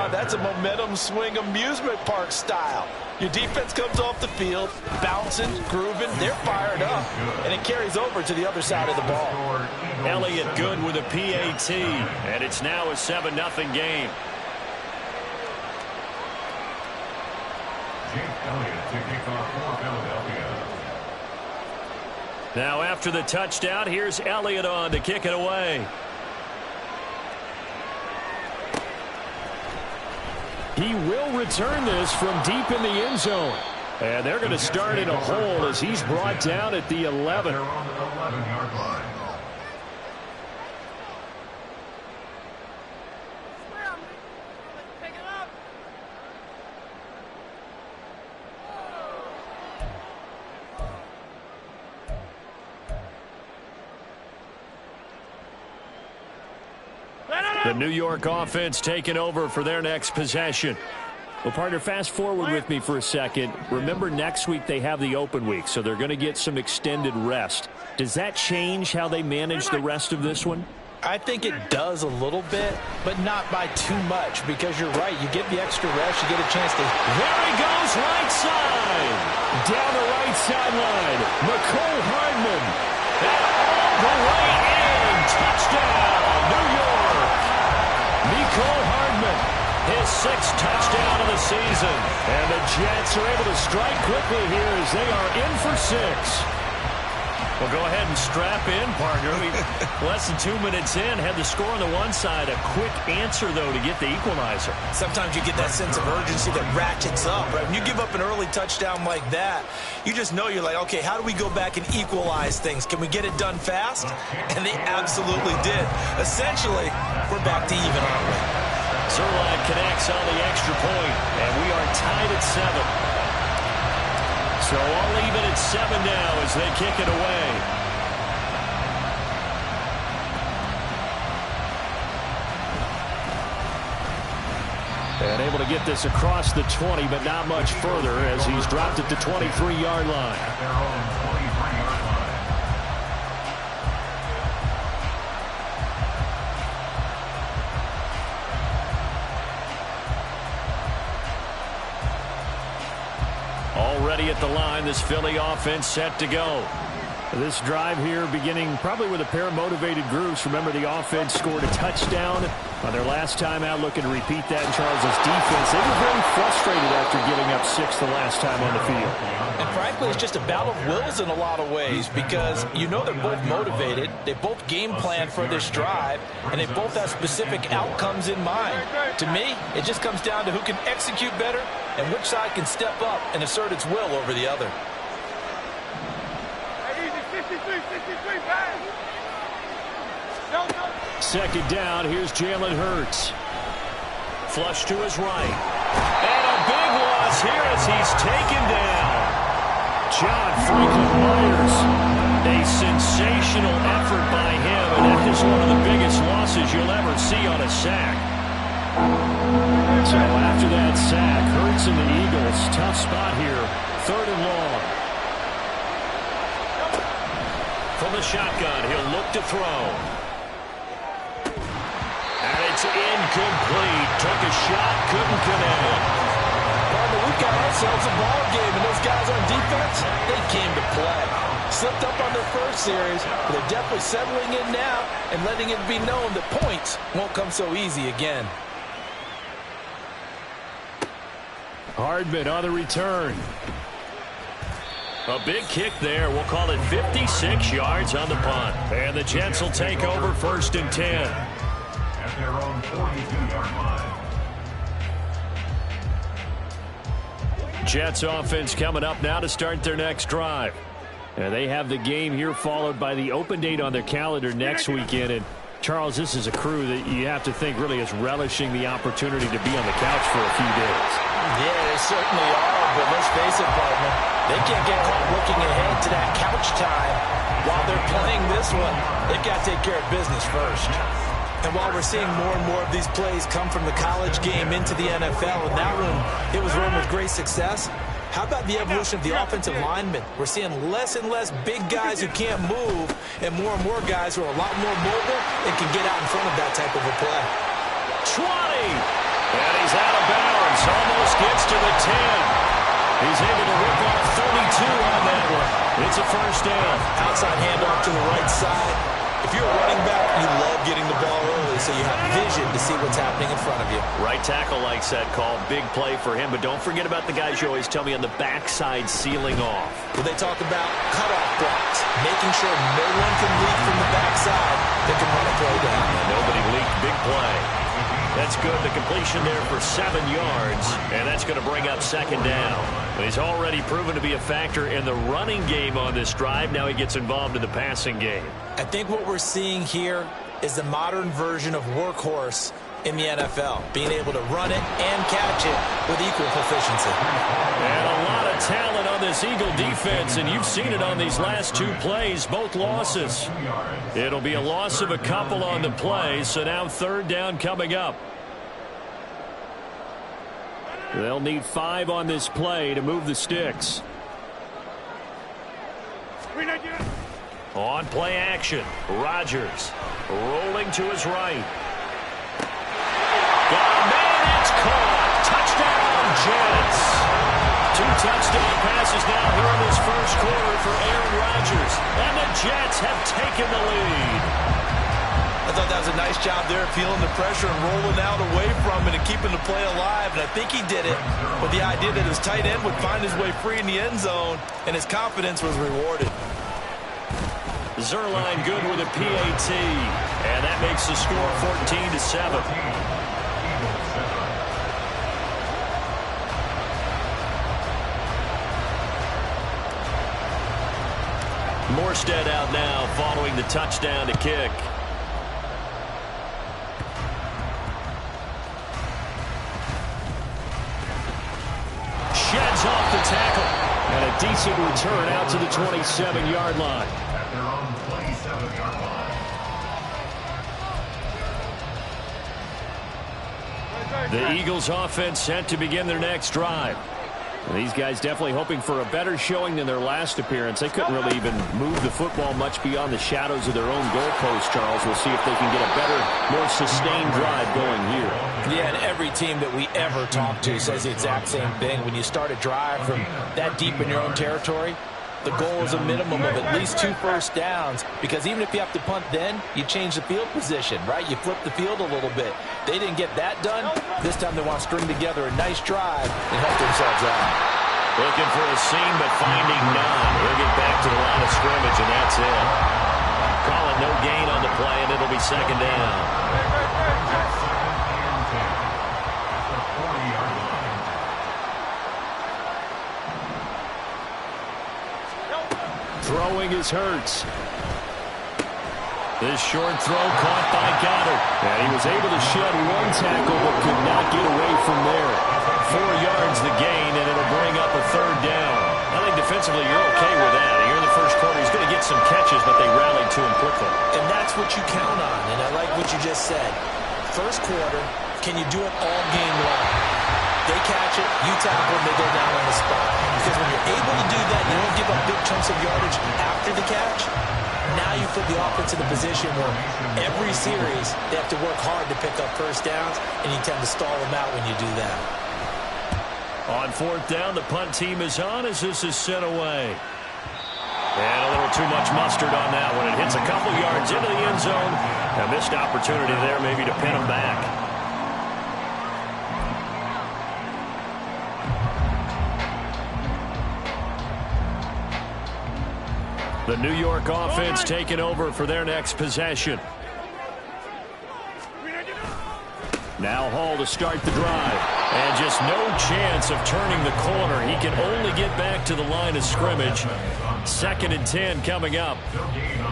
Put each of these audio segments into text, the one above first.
Now that's a momentum swing amusement park style. Your defense comes off the field, bouncing, grooving, they're fired up, and it carries over to the other side of the ball. Elliott good with a PAT, and it's now a 7-0 game. Now after the touchdown, here's Elliott on to kick it away. He will return this from deep in the end zone. And they're going to start in a hole as he's brought down at the 11. The New York offense taking over for their next possession. Well, partner, fast forward with me for a second. Remember, next week they have the open week, so they're going to get some extended rest. Does that change how they manage the rest of this one? I think it does a little bit, but not by too much, because you're right. You get the extra rest, you get a chance to... There he goes, right side. Down the right sideline. Mecole Hardman. And all the way in. Touchdown, New York. Mecole Hardman, his 6th touchdown of the season. And the Jets are able to strike quickly here as they are in for 6. Well, go ahead and strap in, partner. Less than 2 minutes in, had the score on the one side. A quick answer, though, to get the equalizer. Sometimes you get that sense of urgency that ratchets up, right? When you give up an early touchdown like that, you just know you're like, okay, how do we go back and equalize things? Can we get it done fast? And they absolutely did. Essentially, we're back to even, aren't we? Zerline connects on the extra point, and we are tied at 7. So all even at 7 now as they kick it away. And able to get this across the 20, but not much further as he's dropped it to 23-yard line. Already at the line, this Philly offense set to go. This drive here beginning probably with a pair of motivated groups. Remember, the offense scored a touchdown on their last time out, looking to repeat that in Charles' defense. They were very frustrated after giving up 6 the last time on the field. And frankly, it's just a battle of wills in a lot of ways, because you know they're both motivated, they both game plan for this drive, and they both have specific outcomes in mind. To me, it just comes down to who can execute better and which side can step up and assert its will over the other. Second down, here's Jalen Hurts. Flush to his right. And a big loss here as he's taken down. John Franklin Myers. A sensational effort by him, and that is one of the biggest losses you'll ever see on a sack. So after that sack, Hurts and the Eagles, tough spot here. 3rd and long. From the shotgun, he'll look to throw. And it's incomplete. Took a shot, couldn't connect. Partner, we've got ourselves a ball game, and those guys on defense, they came to play. Slipped up on their first series, but they're definitely settling in now and letting it be known that points won't come so easy again. Hardman on the return. A big kick there. We'll call it 56 yards on the punt. And the Jets will take over 1st and 10. At their own 42-yard line. Jets offense coming up now to start their next drive. And they have the game here followed by the open date on their calendar next weekend. And Charles, this is a crew that you have to think really is relishing the opportunity to be on the couch for a few days. Yeah, they certainly are, but let's face it, partner, they can't get caught looking ahead to that couch time while they're playing this one. They've got to take care of business first. And while we're seeing more and more of these plays come from the college game into the NFL, and that one, it was run with great success, how about the evolution of the offensive linemen? We're seeing less and less big guys who can't move and more guys who are a lot more mobile and can get out in front of that type of a play. 20! And he's 10. He's able to rip off 32 on that one. It's a first down. Outside handoff to the right side. If you're a running back, you love getting the ball early so you have vision to see what's happening in front of you. Right tackle likes that call. Big play for him. But don't forget about the guys you always tell me on the backside sealing off. When they talk about cutoff blocks, making sure no one can leak from the backside that can run a play down. And nobody leaked. Big play. That's good. The completion there for 7 yards, and that's going to bring up second down. But he's already proven to be a factor in the running game on this drive. Now he gets involved in the passing game. I think what we're seeing here is the modern version of workhorse in the NFL, being able to run it and catch it with equal proficiency. And a lot of talent on this Eagle defense, and you've seen it on these last 2 plays, both losses. It'll be a loss of a couple on the play, so now third down coming up. They'll need 5 on this play to move the sticks. On play action, Rodgers rolling to his right. Got a man, it's caught. Touchdown, Jets. 2 touchdown passes now here in this first quarter for Aaron Rodgers. And the Jets have taken the lead. I thought that was a nice job there, feeling the pressure and rolling out away from it and keeping the play alive. And I think he did it with the idea that his tight end would find his way free in the end zone, and his confidence was rewarded. Zerline good with a PAT, and that makes the score 14-7. Morstead out now following the touchdown to kick. Sheds off the tackle. And a decent return out to the 27-yard line. At their own 27-yard line. The Eagles offense set to begin their next drive. And these guys definitely hoping for a better showing than their last appearance. They couldn't really even move the football much beyond the shadows of their own goalpost, Charles. We'll see if they can get a better, more sustained drive going here. Yeah, and every team that we ever talk to says the exact same thing. When you start a drive from that deep in your own territory, the goal is a minimum of at least 2 first downs, because even if you have to punt then, you change the field position, right? You flip the field a little bit. They didn't get that done. This time they want to string together a nice drive and help themselves out. Looking for a seam, but finding none. He'll get back to the line of scrimmage, and that's it. Calling no gain on the play, and it'll be second down. Throwing is Hurts. This short throw caught by Goddard. And he was able to shed 1 tackle but could not get away from there. 4 yards the gain, and it'll bring up a third down. I think defensively you're okay with that. Here in the first quarter, he's going to get some catches, but they rallied to him quickly. And that's what you count on, and I like what you just said. First quarter, can you do it all game long? They catch it, you tackle, and they go down on the spot. Because when you're able to do that, you don't give up big chunks of yardage after the catch. Now you put the offense in a position where every series they have to work hard to pick up first downs, and you tend to stall them out when you do that. On 4th down, the punt team is on as this is sent away. And a little too much mustard on that one. It hits a couple yards into the end zone. A missed opportunity there maybe to pin them back. The New York offense taking over for their next possession. Now Hall to start the drive. And just no chance of turning the corner. He can only get back to the line of scrimmage. 2nd and 10 coming up.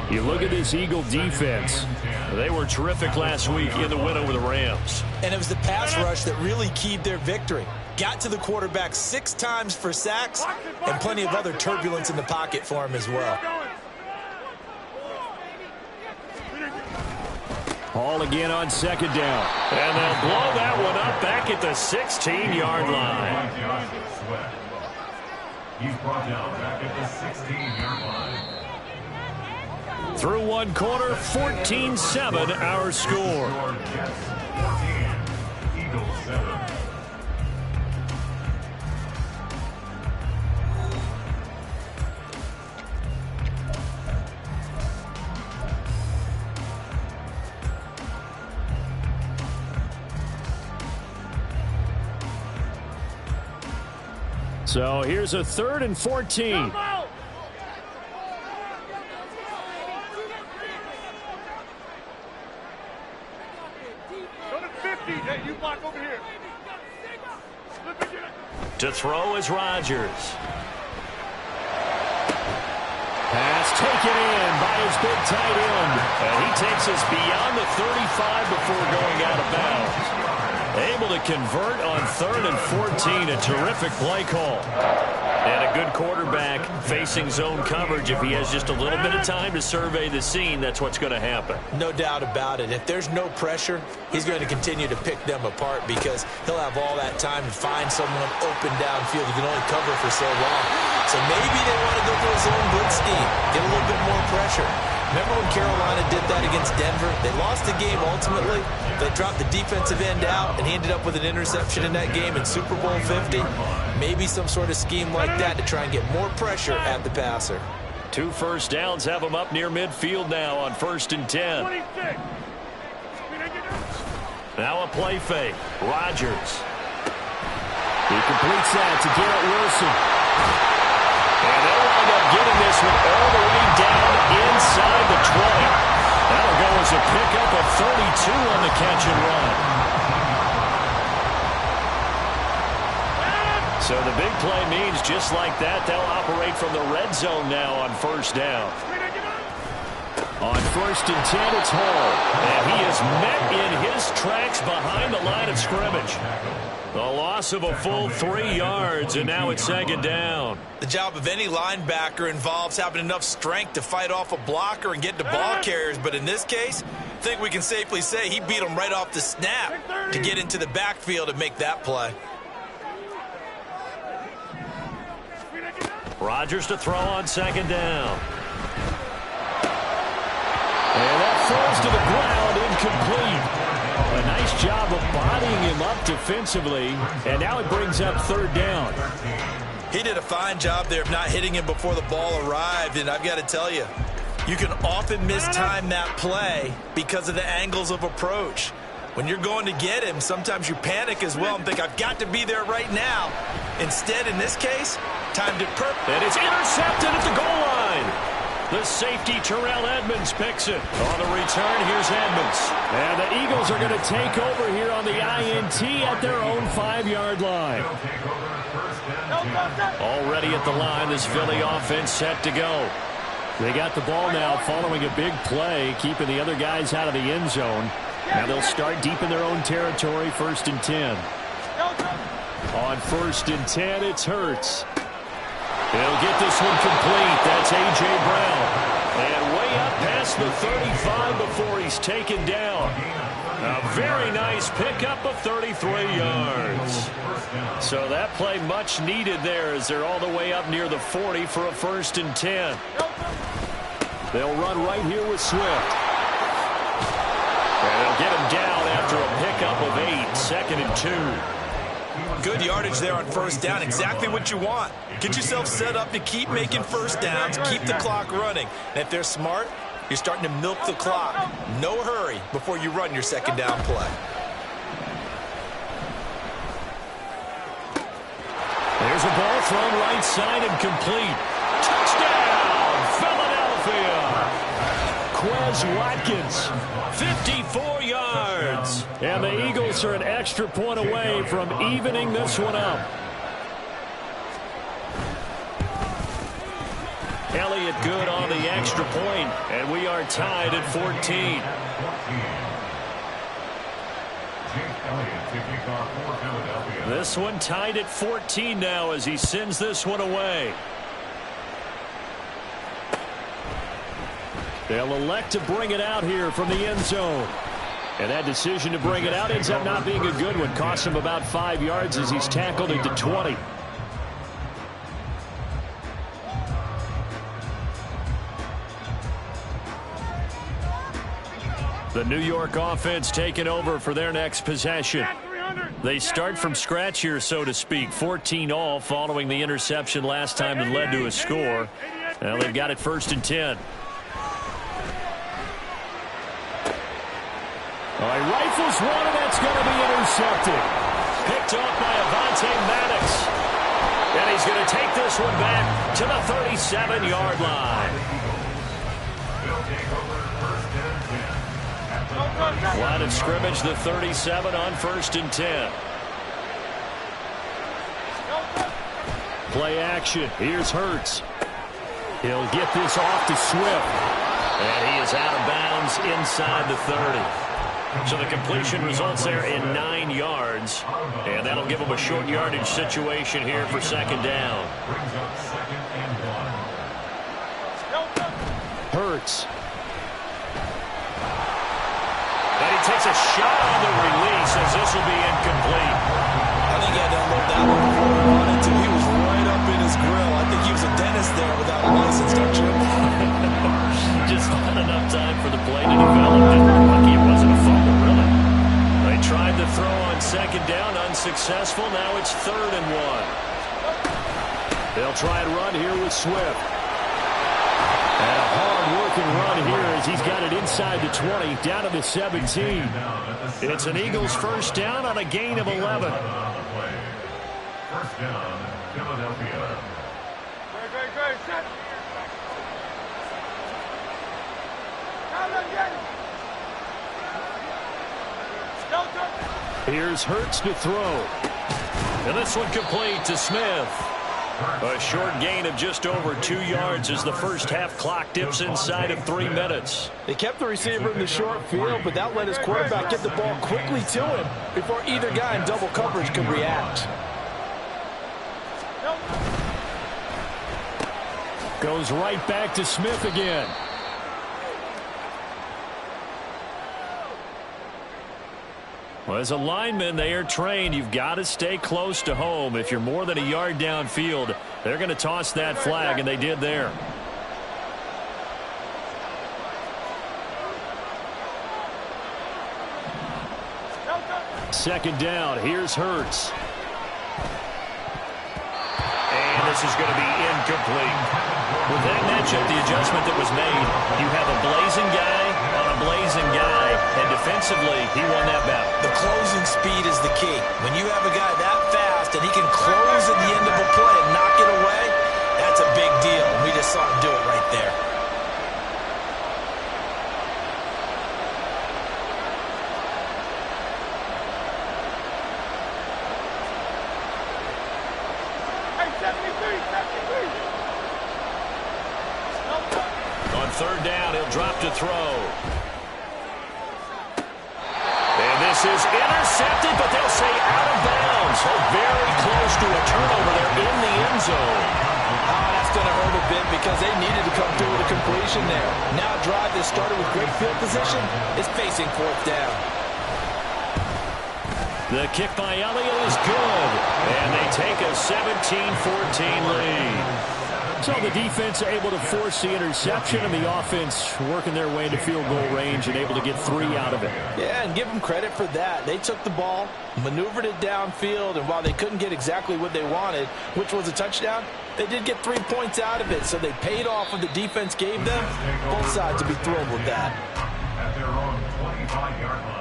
You look at this Eagle defense. They were terrific last week in the win over the Rams. And it was the pass rush that really keyed their victory. Got to the quarterback 6 times for sacks and plenty of other turbulence in the pocket for him as well. Hall again on 2nd down. And they'll blow that one up back at the 16-yard line. He's brought down back at the 16-yard line. Through 1 quarter, 14-7 our score. Jets 14, Eagles 7. So here's a 3rd and 14. To throw is Rodgers. Pass taken in by his big tight end. And he takes us beyond the 35 before going out of bounds. Able to convert on 3rd and 14. A terrific play call. And a good quarterback facing zone coverage. If he has just a little bit of time to survey the scene, that's what's going to happen. No doubt about it. If there's no pressure, he's going to continue to pick them apart because he'll have all that time to find someone open downfield. He can only cover for so long. So maybe they want to go to a zone blitz scheme, get a little bit more pressure. Remember when Carolina did that against Denver? They lost the game ultimately. They dropped the defensive end out, and he ended up with an interception in that game in Super Bowl 50. Maybe some sort of scheme like that to try and get more pressure at the passer. 2 first downs have him up near midfield now on 1st and 10. Now a play fake. Rodgers. He completes that to Garrett Wilson. And they'll wind up getting this one all the way down inside the 20. That'll go as a pickup of 32 on the catch and run. So the big play means just like that, they'll operate from the red zone now on 1st down. On 1st and 10, it's Hall. And he is met in his tracks behind the line of scrimmage. The loss of a full 3 yards, and now it's 2nd down. The job of any linebacker involves having enough strength to fight off a blocker and get to ball carriers. But in this case, I think we can safely say he beat him right off the snap to get into the backfield and make that play. Rodgers to throw on 2nd down. And that falls to the ground, incomplete. A nice job of bodying him up defensively, and now it brings up 3rd down. He did a fine job there of not hitting him before the ball arrived, and I've got to tell you, you can often mistime that play because of the angles of approach. When you're going to get him, sometimes you panic as well and think, I've got to be there right now. Instead, in this case, timed it perfect. And it's intercepted at the goal line. The safety, Terrell Edmonds, picks it. On the return, here's Edmonds. And the Eagles are going to take over here on the INT at their own 5-yard line. Already at the line, this Philly offense set to go. They got the ball now following a big play, keeping the other guys out of the end zone. Now they'll start deep in their own territory, 1st and 10. On 1st and 10, it's Hurts. He'll get this one complete. That's A.J. Brown. And way up past the 35 before he's taken down. A very nice pickup of 33 yards. So that play much needed there as they're all the way up near the 40 for a 1st and 10. They'll run right here with Swift. And they'll get him down after a pickup of 8, 2nd and 2. Good yardage there on 1st down. Exactly what you want. Get yourself set up to keep making 1st downs, keep the clock running. And if they're smart, you're starting to milk the clock. No hurry before you run your 2nd down play. There's a ball thrown right side and complete. Touchdown, Philadelphia. Quez Watkins, 54 yards. And the Eagles are an extra point away from evening this one up. Elliott good on the extra point, and we are tied at 14. This one tied at 14 now as he sends this one away. They'll elect to bring it out here from the end zone. And that decision to bring it out ends up not being a good one. Costs him about 5 yards as he's tackled into 20. The New York offense taking over for their next possession. They start from scratch here, so to speak. 14 all following the interception last time that led to a score. Well, they've got it 1st and 10. All right, rifles one, and that's going to be intercepted. Picked off by Avonte Maddox. And he's He's going to take this one back to the 37-yard line. Line of scrimmage, the 37 on 1st and 10. Play action. Here's Hurts. He'll get this off to Swift. And he is out of bounds inside the 30. So the completion results there in 9 yards. And that'll give him a short yardage situation here for 2nd down. Hurts. And he takes a shot on the release as this will be incomplete. I think he had to unload that one before he wanted to. He was right up in his grill. I think he was a dentist there without a license, don't you? Just not enough time for the play to develop. Just lucky it wasn't a fumble, really. They tried to throw on 2nd down, unsuccessful. Now it's 3rd and 1. They'll try and run here with Swift. And a hard-working run here as he's got it inside the 20, down to the 17. It's an Eagles 1st down on a gain of 11. 1st down, Philadelphia. Great. Set. Here's Hurts to throw. And this one complete to Smith. A short gain of just over 2 yards as the first half clock dips inside of 3 minutes. They kept the receiver in the short field, but that let his quarterback get the ball quickly to him before either guy in double coverage could react. Goes right back to Smith again. Well, as a lineman, they are trained. You've got to stay close to home. If you're more than a yard downfield, they're going to toss that flag, and they did there. Second down. Here's Hurts. And this is going to be incomplete. With that matchup, the adjustment that was made, you have a blazing guy on a blazing guy, and defensively, he won that battle. The closing speed is the key. When you have a guy that fast and he can close at the end of a play and knock it away, that's a big deal. We just saw him do it right there. On 3rd down, he'll drop to throw. And this is intercepted, but they'll say out of bounds. Oh, very close to a turnover there in the end zone. That's going to hurt a bit because they needed to come through with a completion there. Now a drive that started with great field position is facing 4th down. The kick by Elliott is good. And they take a 17-14 lead. So the defense able to force the interception, and the offense working their way into field goal range and able to get 3 out of it. Yeah, and give them credit for that. They took the ball, maneuvered it downfield, and while they couldn't get exactly what they wanted, which was a touchdown, they did get 3 points out of it. So they paid off what the defense gave them. Both sides will be thrilled with that. At their own 25-yard line.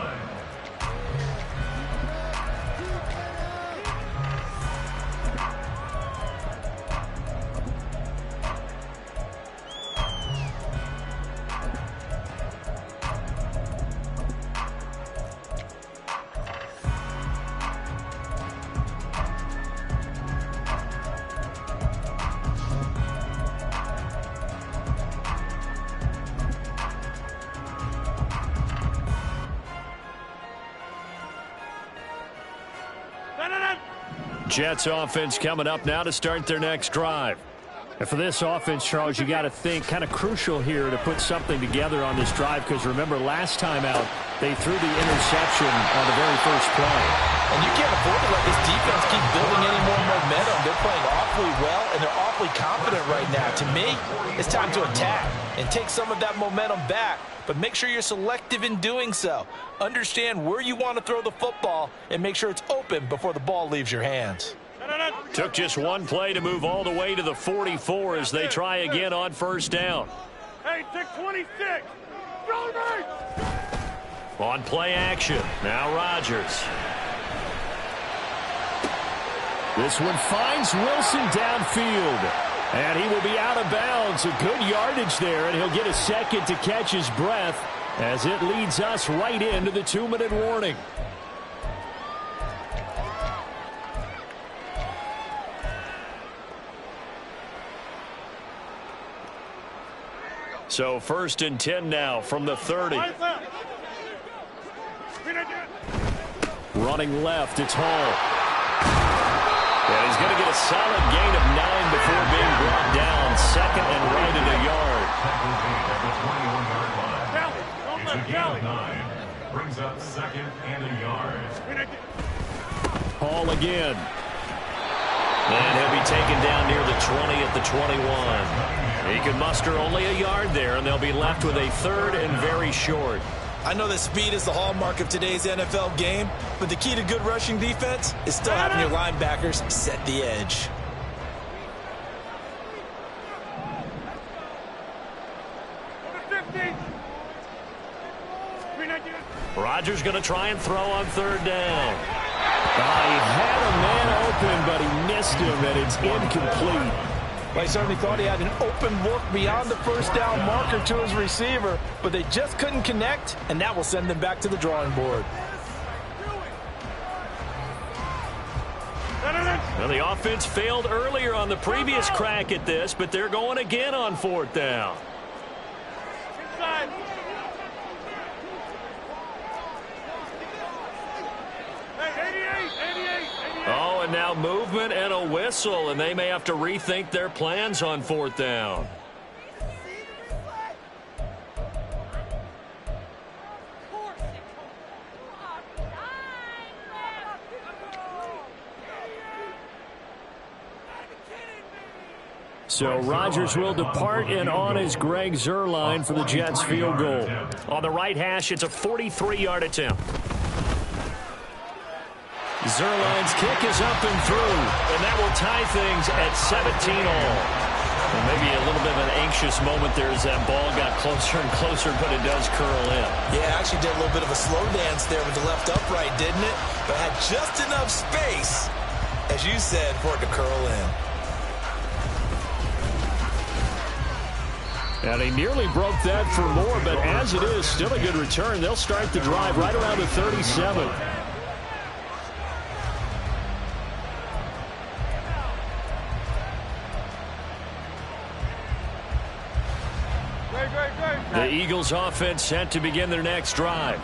Jets offense coming up now to start their next drive. And for this offense, Charles, you got to think kind of crucial here to put something together on this drive, because remember last time out they threw the interception on the very first play. And you can't afford to let this defense keep building any more momentum. They're playing awfully well, and they're awfully confident right now. To me, it's time to attack and take some of that momentum back, but make sure you're selective in doing so. Understand where you want to throw the football and make sure it's open before the ball leaves your hands. Took just one play to move all the way to the 44 as they try again on 1st down. Hey, 626. On play action, now Rodgers. This one finds Wilson downfield. And he will be out of bounds. A good yardage there, and he'll get a second to catch his breath as it leads us right into the 2-minute warning. So 1st and 10 now from the 30. Running left, it's Hall. And he's going to get a solid gain of 9 before being brought down. 2nd and right at a yard. It's a gain of 9. Brings up 2nd and a yard. Hall again. And he'll be taken down near the 20 at the 21. He can muster only a yard there, and they'll be left with a 3rd and very short. I know that speed is the hallmark of today's NFL game, but the key to good rushing defense is still having your linebackers set the edge. Rodgers going to try and throw on 3rd down. He had a man open, but he missed him, and it's incomplete. Well, he certainly thought he had an open look beyond the 1st down marker to his receiver, but they just couldn't connect, and that will send them back to the drawing board. Well, the offense failed earlier on the previous crack at this, but they're going again on 4th down. Inside. Oh, and now movement and a whistle, and they may have to rethink their plans on 4th down. So Rodgers will depart, and on is Greg Zuerlein for the Jets field goal. On the right hash, it's a 43-yard attempt. Zuerlein's kick is up and through, and that will tie things at 17 all. And maybe a little bit of an anxious moment there as that ball got closer and closer, but it does curl in. Yeah, actually did a little bit of a slow dance there with the left upright, didn't it? But had just enough space, as you said, for it to curl in. And he nearly broke that for more, but as it is, still a good return. They'll start the drive right around the 37. The Eagles offense set to begin their next drive.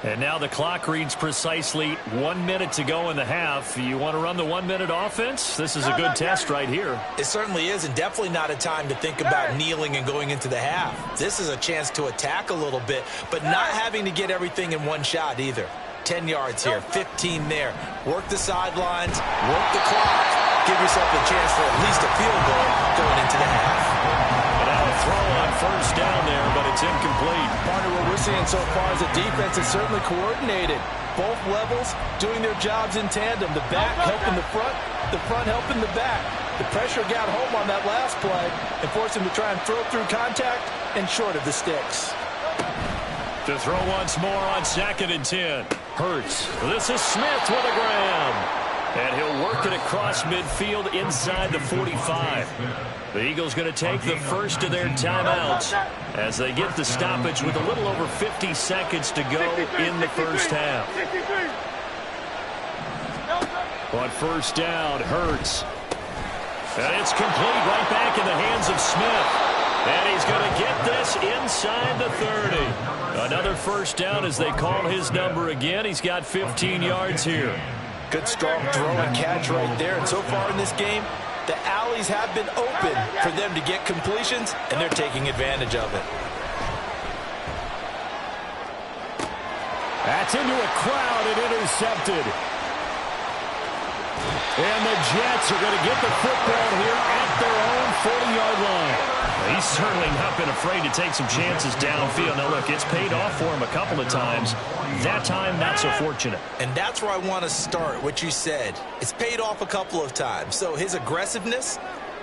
And now the clock reads precisely 1 minute to go in the half. You want to run the 1 minute offense? This is a good test right here. It certainly is, and definitely not a time to think about kneeling and going into the half. This is a chance to attack a little bit, but not having to get everything in one shot either. 10 yards here, 15 there. Work the sidelines, work the clock. Give yourself a chance for at least a field goal going into the half. Throw on 1st down there, but it's incomplete. Partner, what we're seeing so far is the defense is certainly coordinated. Both levels doing their jobs in tandem. The back helping the front helping the back. The pressure got home on that last play and forced him to try and throw through contact and short of the sticks. To throw once more on 2nd and 10. Hurts. This is Smith with a grab. And he'll work it across midfield inside the 45. The Eagles going to take the first of their timeouts as they get the stoppage with a little over 50 seconds to go in the 1st half. On 1st down, Hurts. And it's complete right back in the hands of Smith. And he's going to get this inside the 30. Another 1st down as they call his number again. He's got 15 yards here. Good strong throw and catch right there. And so far in this game, the alleys have been open for them to get completions, and they're taking advantage of it. That's into a crowd and intercepted. And the Jets are going to get the football here at their own 40-yard line. He's certainly not been afraid to take some chances downfield. Now, look, it's paid off for him a couple of times. That time, not so fortunate. And that's where I want to start, what you said. It's paid off a couple of times. So his aggressiveness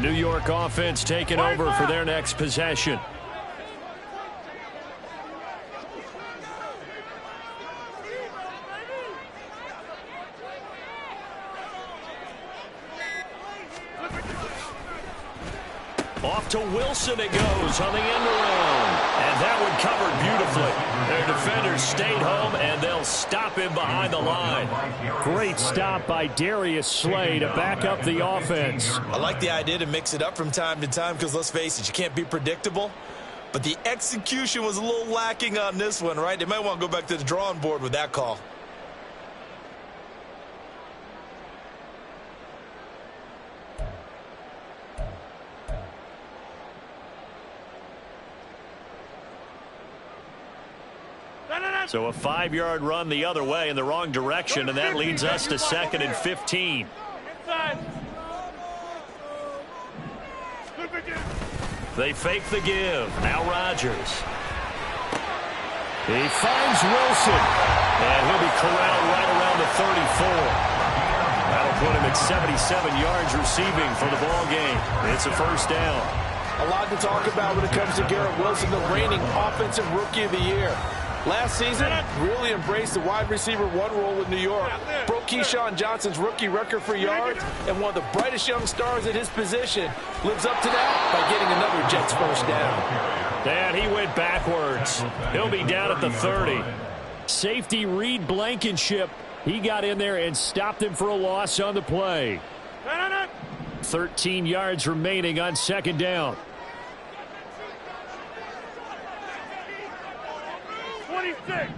New York offense taking over for their next possession. Off to Wilson it goes on the end around. And that one covered beautifully. Their defenders stayed home, and they'll stop him behind the line. Great stop by Darius Slay to back up the offense. I like the idea to mix it up from time to time because, let's face it, you can't be predictable. But the execution was a little lacking on this one, right? They might want to go back to the drawing board with that call. So a 5-yard run the other way in the wrong direction, and that leads us to 2nd and 15. They fake the give. Now Rodgers. He finds Wilson, and he'll be corralled right around the 34. That'll put him at 77 yards receiving for the ball game. It's a first down. A lot to talk about when it comes to Garrett Wilson, the reigning offensive rookie of the year. Last season, really embraced the wide receiver one role with New York. Broke Keyshawn Johnson's rookie record for yards, and one of the brightest young stars at his position lives up to that by getting another Jets first down. And he went backwards. He'll be down at the 30. Safety Reed Blankenship. He got in there and stopped him for a loss on the play. 13 yards remaining on 2nd down. 26.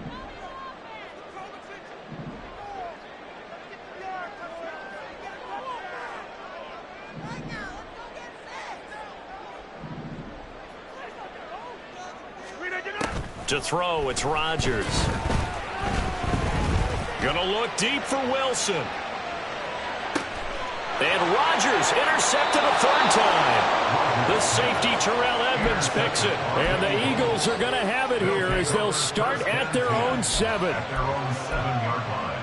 To throw, it's Rodgers. Gonna look deep for Wilson. And Rodgers intercepted a 3rd time. The safety Terrell Edmonds picks it. And the Eagles are going to have it here as they'll start at their own 7. At their own 7-yard line.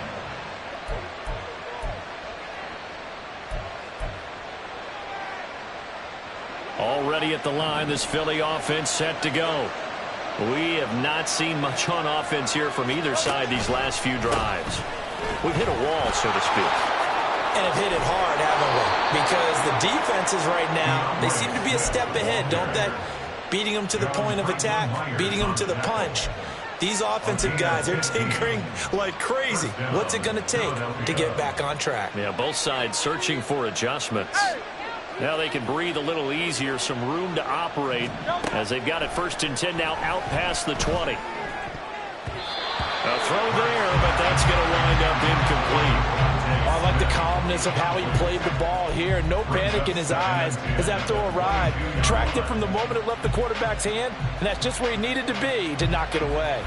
Already at the line, this Philly offense set to go. We have not seen much on offense here from either side these last few drives. We've hit a wall, so to speak. And have hit it hard, haven't we? Because the defenses right now, they seem to be a step ahead, don't they? Beating them to the point of attack, beating them to the punch. These offensive guys are tinkering like crazy. What's it going to take to get back on track? Yeah, both sides searching for adjustments. Now they can breathe a little easier, some room to operate as they've got it 1st and 10 now out past the 20. A throw there, but that's going to wind up incomplete. I like the calmness of how he played the ball here. No panic in his eyes as that throw arrived. Tracked it from the moment it left the quarterback's hand, and that's just where he needed to be to knock it away.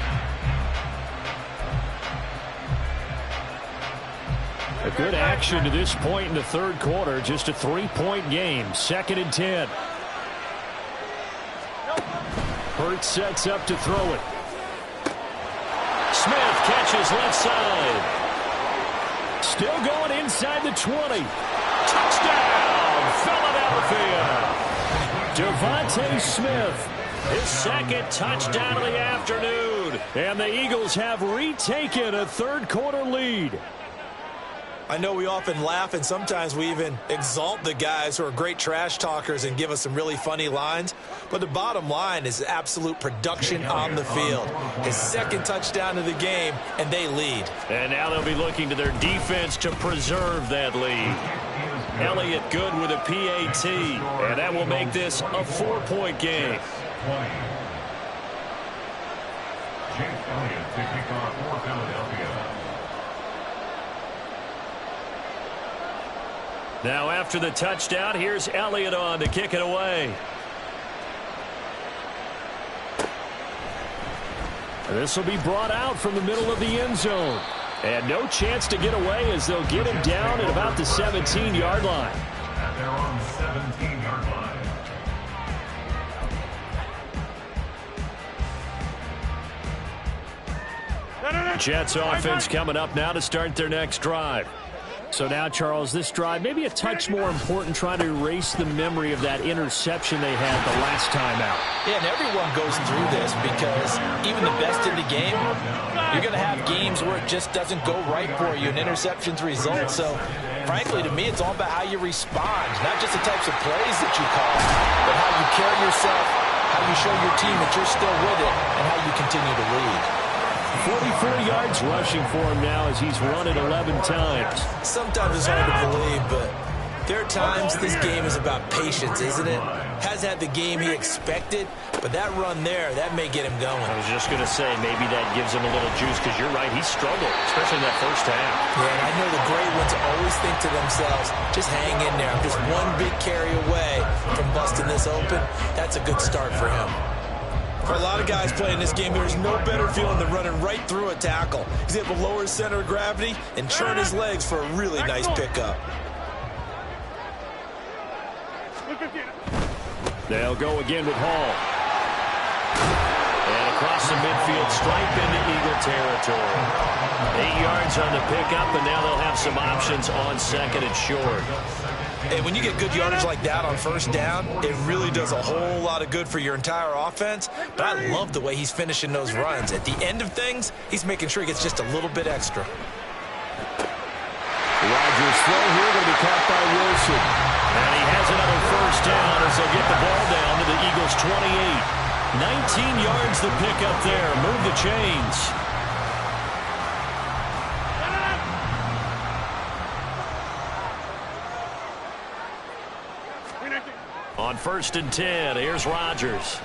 A good action to this point in the 3rd quarter. Just a 3-point game. 2nd and 10. Hurts sets up to throw it. Smith catches left side. Still going inside the 20. Touchdown, Philadelphia. Devontae Smith, his 2nd touchdown of the afternoon. And the Eagles have retaken a 3rd quarter lead. I know we often laugh and sometimes we even exalt the guys who are great trash talkers and give us some really funny lines. But the bottom line is absolute production on the field. His 2nd touchdown of the game, and they lead. And now they'll be looking to their defense to preserve that lead. Elliott good with a PAT, and that will make this a 4-point game. Jake Elliott to kick off for Philadelphia. Now after the touchdown, here's Elliott on to kick it away. This will be brought out from the middle of the end zone. And no chance to get away as they'll get him down at about the 17-yard line. At their own 17-yard line. Jets offense coming up now to start their next drive. So now, Charles, this drive maybe a touch more important, trying to erase the memory of that interception they had the last time out. Yeah, and everyone goes through this because even the best in the game, you're going to have games where it just doesn't go right for you and interceptions result. So, frankly, to me, it's all about how you respond, not just the types of plays that you call, but how you carry yourself, how you show your team that you're still with it, and how you continue to lead. 44 yards rushing for him now as he's run it 11 times. Sometimes it's hard to believe, but there are times this game is about patience, isn't it? Has had the game he expected, but that run there, that may get him going. I was just going to say, maybe that gives him a little juice, because you're right, he struggled, especially in that first half. Yeah, and I know the great ones always think to themselves, just hang in there. I'm just one big carry away from busting this open. That's a good start for him. For a lot of guys playing this game, there's no better feeling than running right through a tackle. He's able to lower his center of gravity and churn his legs for a really nice pickup. They'll go again with Hall. And across the midfield stripe into Eagle territory. 8 yards on the pickup, and now they'll have some options on second and short. And when you get good yardage like that on first down, it really does a whole lot of good for your entire offense. But I love the way he's finishing those runs. At the end of things, he's making sure he gets just a little bit extra. Rodgers' throw here going to be caught by Wilson. And he has another first down as they'll get the ball down to the Eagles' 28. 19 yards the pickup there. Move the chains. On 1st and 10, here's Rodgers.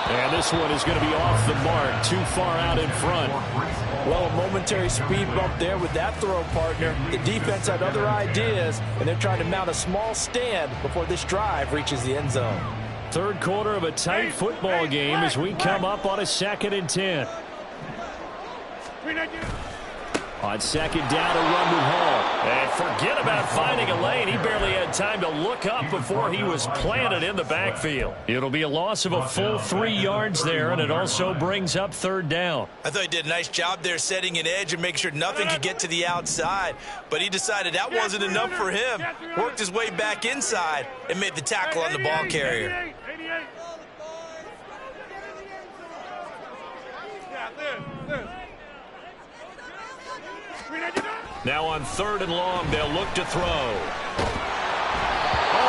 And this one is going to be off the mark, too far out in front. Well, a momentary speed bump there with that throw, partner. The defense had other ideas, and they're trying to mount a small stand before this drive reaches the end zone. Third quarter of a tight football game as we come up on a 2nd and 10. On 2nd down, a run with Hall. And forget about finding a lane. He barely had time to look up before he was planted in the backfield. It'll be a loss of a full 3 yards there, and it also brings up 3rd down. I thought he did a nice job there setting an edge and making sure nothing could get to the outside. But he decided that wasn't enough for him. Worked his way back inside and made the tackle on the ball carrier. Now on 3rd and long, they'll look to throw. Oh,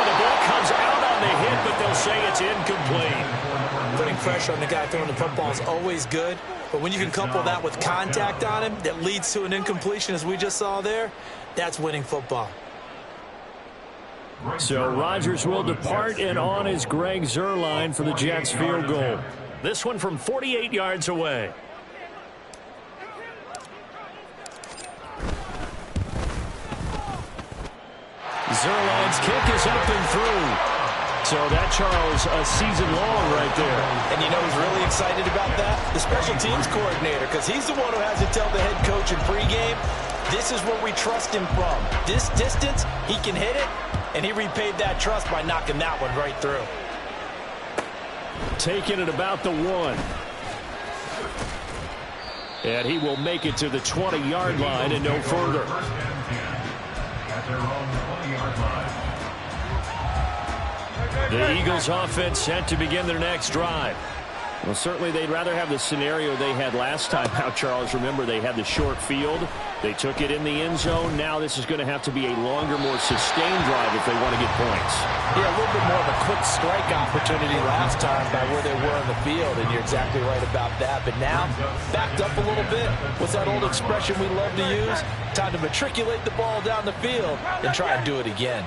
the ball comes out on the hit, but they'll say it's incomplete. Putting pressure on the guy throwing the football is always good, but when you can couple that with contact on him that leads to an incompletion, as we just saw there, that's winning football. So Rodgers will depart, and on is Greg Zuerlein for the Jets field goal. This one from 48 yards away. Zuerlein's kick is up and through. So that, Charles, a season long right there. And you know who's really excited about that? The special teams coordinator, because he's the one who has to tell the head coach in pregame, this is where we trust him from. This distance, he can hit it, and he repaid that trust by knocking that one right through. Taking it about the 1. And he will make it to the 20-yard line and no further. The Eagles offense set to begin their next drive. Well, certainly they'd rather have the scenario they had last time out, Charles. Remember, they had the short field. They took it in the end zone. Now this is going to have to be a longer, more sustained drive if they want to get points. Yeah, a little bit more of a quick strike opportunity last time by where they were on the field, and you're exactly right about that. But now, backed up a little bit. What's that old expression we love to use? Time to matriculate the ball down the field and try and do it again.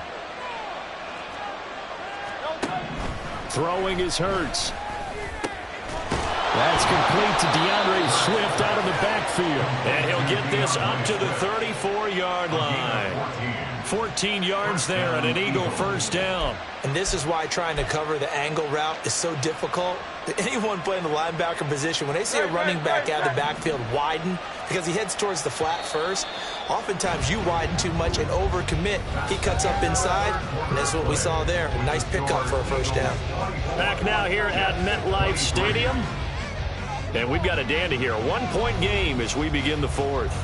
Throwing is Hurts. That's complete to DeAndre Swift out of the backfield. And he'll get this up to the 34-yard line. 14 yards there and an Eagle first down. And this is why trying to cover the angle route is so difficult. Anyone playing the linebacker position, when they see a running back out of the backfield widen, because he heads towards the flat first, oftentimes you widen too much and overcommit. He cuts up inside, and that's what we saw there. A nice pickup for a first down. Back now here at MetLife Stadium. And we've got a dandy here. A 1-point game as we begin the 4th.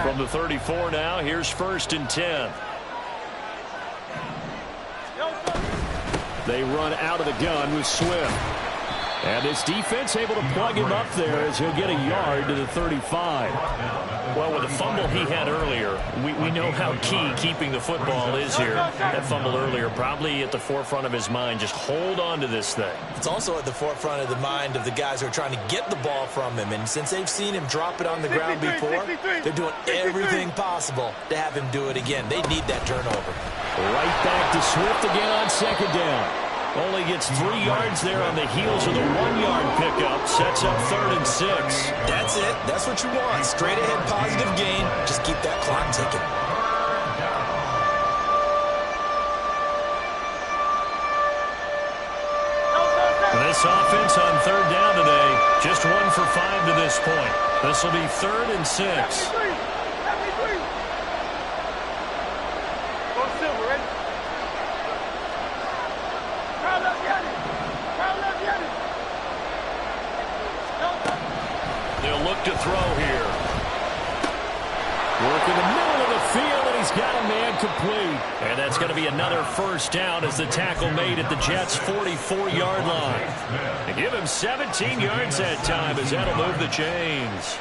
From the 34 now, here's 1st and 10. They run out of the gun with Swift. And this defense able to plug him up there as he'll get a yard to the 35. Well, with the fumble he had earlier, we know how key keeping the football is here. That fumble earlier probably at the forefront of his mind. Just hold on to this thing. It's also at the forefront of the mind of the guys who are trying to get the ball from him. And since they've seen him drop it on the ground before, they're doing everything possible to have him do it again. They need that turnover. Right back to Swift again on 2nd down. Only gets 3 yards there on the heels of the 1-yard pickup. Sets up 3rd and 6. That's it. That's what you want. Straight ahead positive gain. Just keep that clock ticking. This offense on 3rd down today, just 1 for 5 to this point. This will be 3rd and 6. They'll look to throw here. Work in the middle of the field, and he's got a man complete. And that's going to be another 1st down as the tackle made at the Jets' 44-yard line. They give him 17 yards that time as that'll move the chains.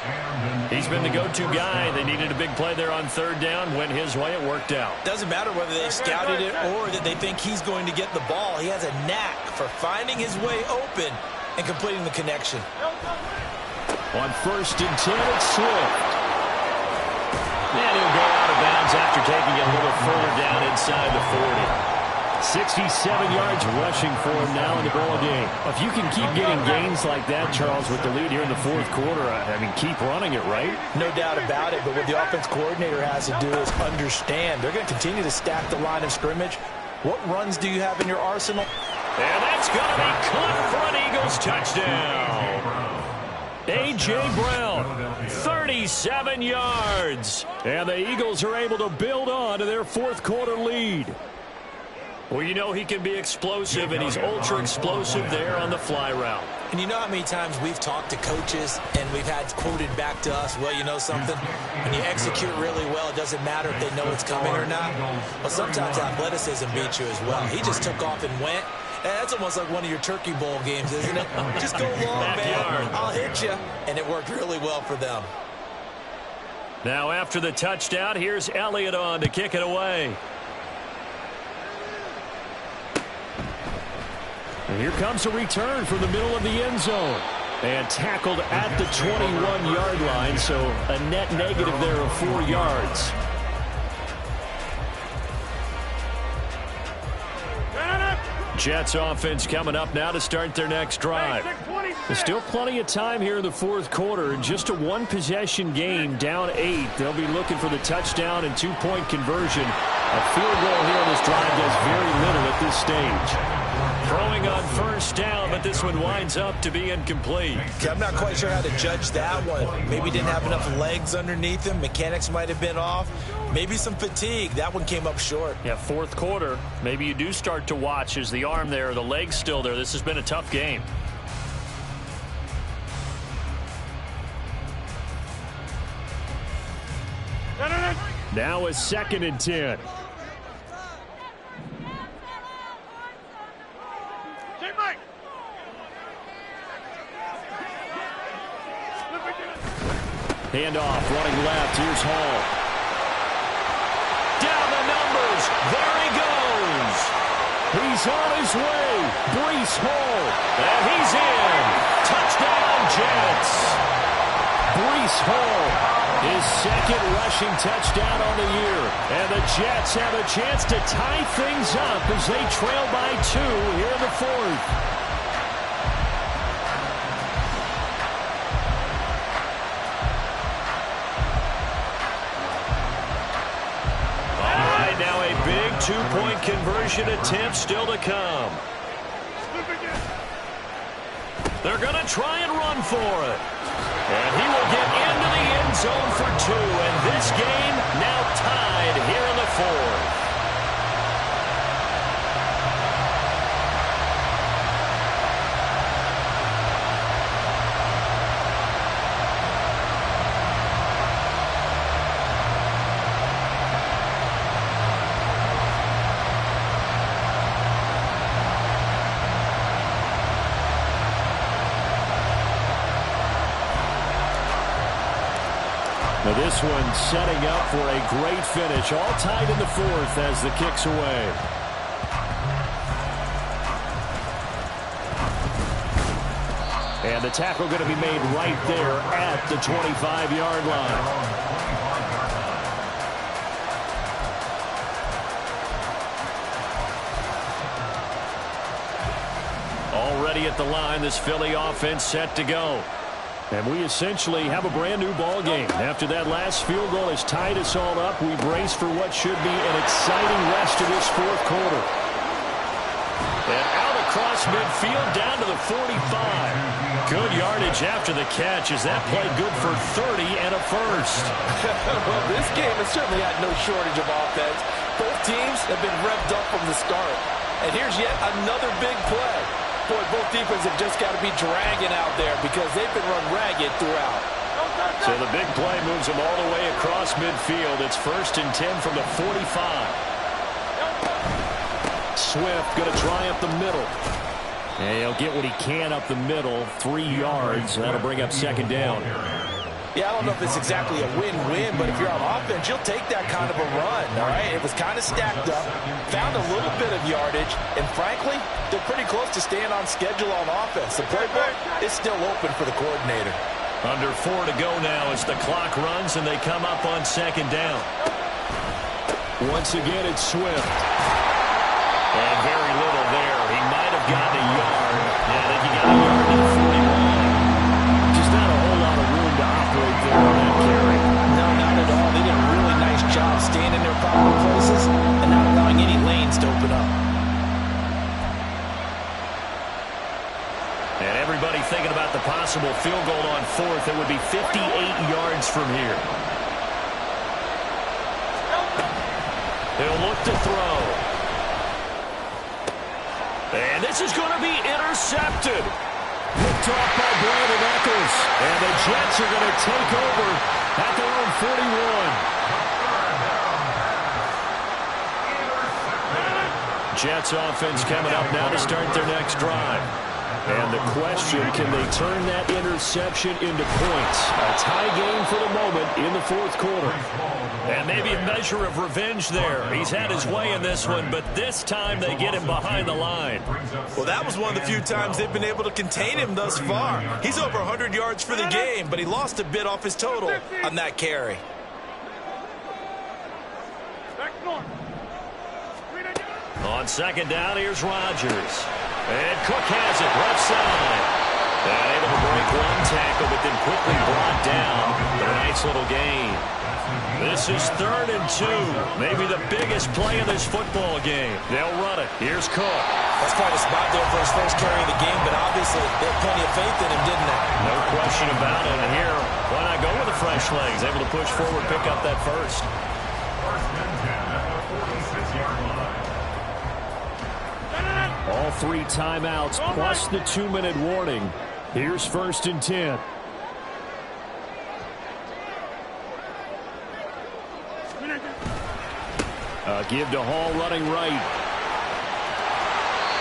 He's been the go-to guy. They needed a big play there on 3rd down. Went his way. It worked out. Doesn't matter whether they scouted it or that they think he's going to get the ball. He has a knack for finding his way open and completing the connection. On 1st and 10, it's Swift. And he'll go out of bounds after taking it a little further down inside the 40. 67 yards rushing for him now in the ball game. If you can keep getting gains like that, Charles, with the lead here in the 4th quarter, I mean, keep running it, right? No doubt about it, but what the offense coordinator has to do is understand. They're going to continue to stack the line of scrimmage. What runs do you have in your arsenal? And that's going to be caught for an Eagles touchdown. A.J. Brown, 37 yards. And the Eagles are able to build on to their 4th quarter lead. Well, you know he can be explosive, and he's ultra-explosive there on the fly route. And you know how many times we've talked to coaches and we've had quoted back to us, well, you know something? When you execute really well, it doesn't matter if they know it's coming or not. Well, sometimes athleticism beats you as well. He just took off and went. And that's almost like one of your Turkey Bowl games, isn't it? Just go long, man. I'll hit you. And it worked really well for them. Now after the touchdown, here's Elliott on to kick it away. And here comes a return from the middle of the end zone. And tackled at the 21-yard line, so a net negative there of 4 yards. Jets offense coming up now to start their next drive. There's still plenty of time here in the 4th quarter. Just a 1-possession game, down 8. They'll be looking for the touchdown and 2-point conversion. A field goal here on this drive does very little at this stage. Throwing on 1st down, but this one winds up to be incomplete. Okay, I'm not quite sure how to judge that one. Maybe didn't have enough legs underneath him. Mechanics might have been off. Maybe some fatigue. That one came up short. Yeah, 4th quarter. Maybe you do start to watch as the arm there, the leg's still there. This has been a tough game. Now a 2nd and 10. Handoff, running left. Here's Hall. Down the numbers. There he goes. He's on his way. Breece Hall. And he's in. Touchdown, Jets. Breece Hall, his 2nd rushing touchdown on the year. And the Jets have a chance to tie things up as they trail by 2 here in the 4th. Now a big 2-point conversion attempt still to come. They're going to try and run for it. And he will get into the end zone for 2. And this game now tied here in the 4th. Now this one setting up for a great finish. All tied in the fourth as the kick's away. And the tackle going to be made right there at the 25-yard line. Already at the line, this Philly offense set to go. And we essentially have a brand-new ball game. After that last field goal has tied us all up, we brace for what should be an exciting rest of this fourth quarter. And out across midfield down to the 45. Good yardage after the catch as that play good for 30 and a first. Well, this game has certainly had no shortage of offense. Both teams have been revved up from the start. And here's yet another big play. Boy, both defenses have just got to be dragging out there because they've been run ragged throughout. So the big play moves them all the way across midfield. It's 1st and 10 from the 45. Swift going to try up the middle. And he'll get what he can up the middle, 3 yards. That'll bring up 2nd down. Yeah, I don't know if it's exactly a win-win, but if you're on offense, you'll take that kind of a run, all right? It was kind of stacked up, found a little bit of yardage, and frankly, they're pretty close to staying on schedule on offense. The playbook is still open for the coordinator. Under 4 to go now as the clock runs and they come up on 2nd down. Once again, it's Swift. And very little there. He might have gotten a yard. Yeah, I think he got a yard to the 41. Just not a whole lot of room to operate there on that carry. No, not at all. They did a really nice job staying in their proper places and not allowing any lanes to open up. And everybody thinking about the possible field goal on 4th. It would be 58 yards from here. He'll look to throw. And this is going to be intercepted. Picked off by Brandon Eccles. And the Jets are going to take over at their own 41. Jets offense coming up now to start their next drive. And the question, can they turn that interception into points? A tie game for the moment in the fourth quarter. And maybe a measure of revenge there. He's had his way in this one, but this time they get him behind the line. Well, that was one of the few times they've been able to contain him thus far. He's over 100 yards for the game, but he lost a bit off his total on that carry. On 2nd down, here's Rodgers. And Cook has it, left side. And able to break one tackle, but then quickly brought down. But a nice little gain. This is 3rd and 2. Maybe the biggest play of this football game. They'll run it. Here's Cook. That's quite a spot there for his first carry of the game, but obviously they had plenty of faith in him, didn't they? No question about it. And here, why not go with the fresh legs? Able to push forward, pick up that first. All 3 timeouts plus the 2-minute warning. Here's 1st and 10. Give to Hall running right.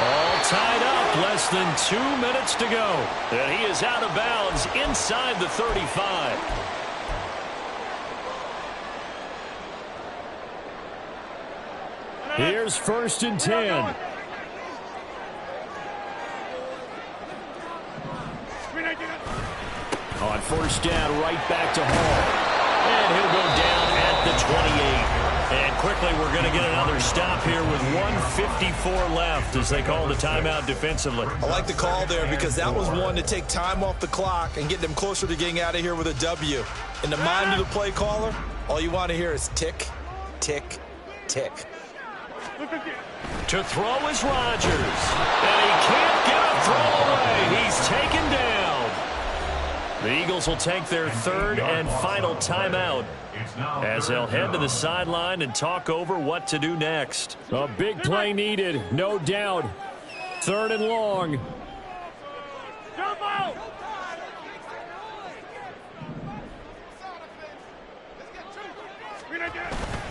All tied up. Less than 2 minutes to go. And he is out of bounds inside the 35. Here's 1st and 10. On 1st down, right back to Hall. And he'll go down at the 28. And quickly we're going to get another stop here with 1:54 left as they call the timeout defensively. I like the call there because that was one to take time off the clock and get them closer to getting out of here with a W. In the mind of the play caller, all you want to hear is tick, tick, tick. To throw is Rodgers. And he can't get a throw away. He's taken down. The Eagles will take their 3rd and final timeout as they'll head to the sideline and talk over what to do next. A big play needed, no doubt. 3rd and long.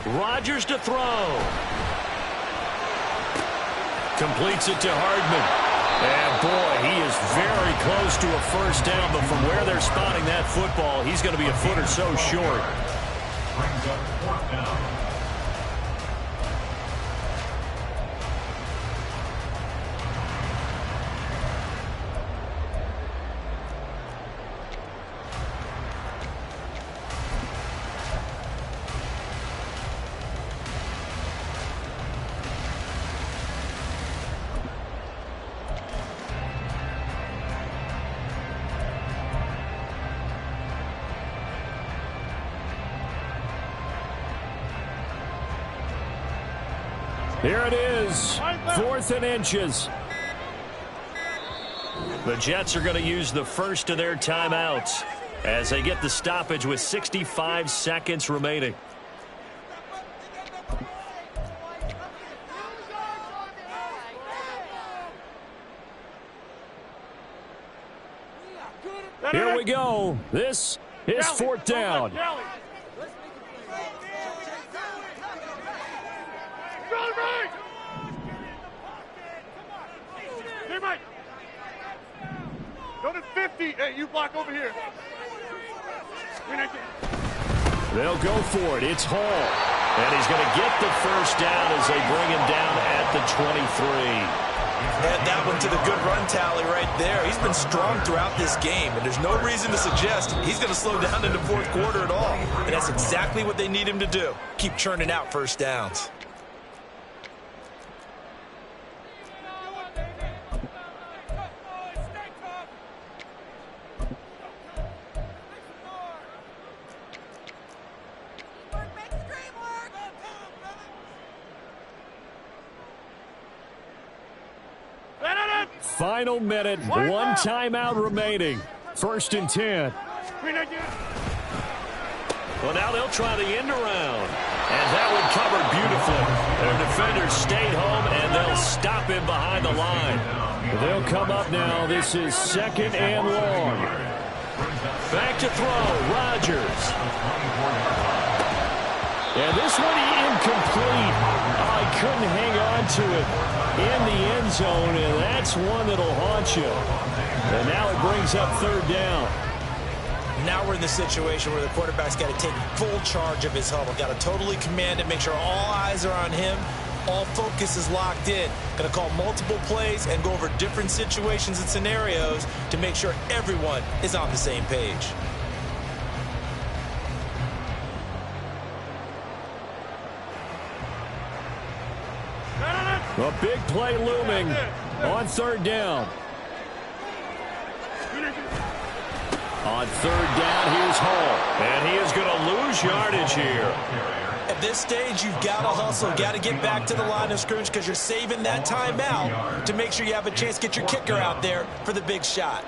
Rodgers to throw. Completes it to Hardman. And boy, he is very close to a first down, but from where they're spotting that that football, he's going to be a foot or so short. Brings up fourth down. Here it is, 4th and inches. The Jets are going to use the first of their timeouts as they get the stoppage with 65 seconds remaining. Here we go. This is 4th down. Go to 50. Hey, you block over here. They'll go for it. It's Hall. And he's going to get the first down as they bring him down at the 23. Add that one to the good run tally right there. He's been strong throughout this game, and there's no reason to suggest he's going to slow down in the fourth quarter at all. And that's exactly what they need him to do. Keep churning out first downs. Final minute, one timeout remaining. 1st and 10. Well, now they'll try the end around. And that one covered beautifully. Their defenders stayed home, and they'll stop him behind the line. They'll come up now. This is 2nd and long. Back to throw, Rodgers. And this one incomplete. Oh, he couldn't hang on to it in the end zone, and that's one that'll haunt you. And now it brings up 3rd down. Now we're in the situation where the quarterback's got to take full charge of his huddle. Got to totally command it, make sure all eyes are on him. All focus is locked in. Going to call multiple plays and go over different situations and scenarios to make sure everyone is on the same page. A big play looming on 3rd down. On 3rd down, here's Hall. And he is going to lose yardage here. At this stage, you've got to hustle, got to get back to the line of scrimmage because you're saving that timeout to make sure you have a chance to get your kicker out there for the big shot.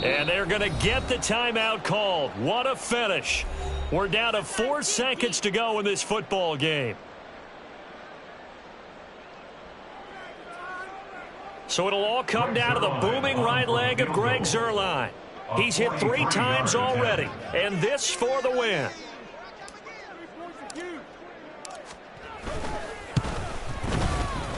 And they're going to get the timeout called. What a finish. We're down to 4 seconds to go in this football game. So it'll all come down to the booming right leg of Greg Zuerlein. He's hit 3 times already, and this for the win.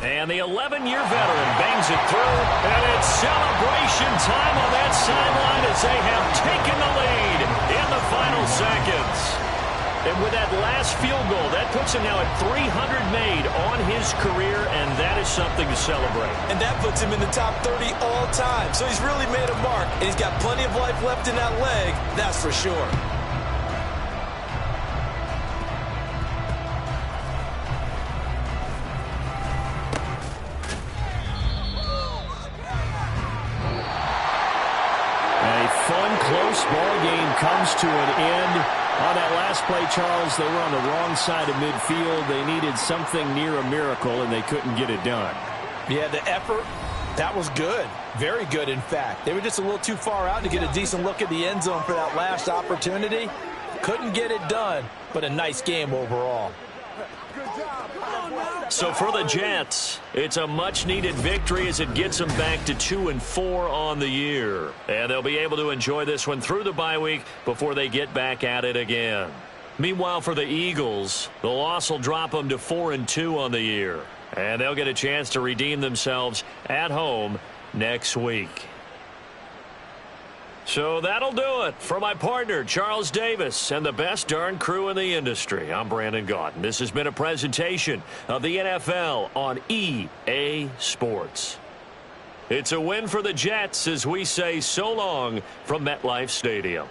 And the 11-year veteran bangs it through, and it's celebration time on that sideline as they have taken the lead in the final seconds. And with that last field goal, that puts him now at 300 made on his career, and that is something to celebrate. And that puts him in the top 30 all time. So he's really made a mark, and he's got plenty of life left in that leg, that's for sure. Close ball game comes to an end. On that last play, Charles, they were on the wrong side of midfield. They needed something near a miracle, and they couldn't get it done. Yeah, the effort, that was good. Very good, in fact. They were just a little too far out to get a decent look at the end zone for that last opportunity. Couldn't get it done, but a nice game overall. So for the Jets, it's a much-needed victory as it gets them back to 2-4 on the year. And they'll be able to enjoy this one through the bye week before they get back at it again. Meanwhile, for the Eagles, the loss will drop them to 4-2 on the year. And they'll get a chance to redeem themselves at home next week. So that'll do it for my partner, Charles Davis, and the best darn crew in the industry. I'm Brandon Gaudin. This has been a presentation of the NFL on EA Sports. It's a win for the Jets as we say so long from MetLife Stadium.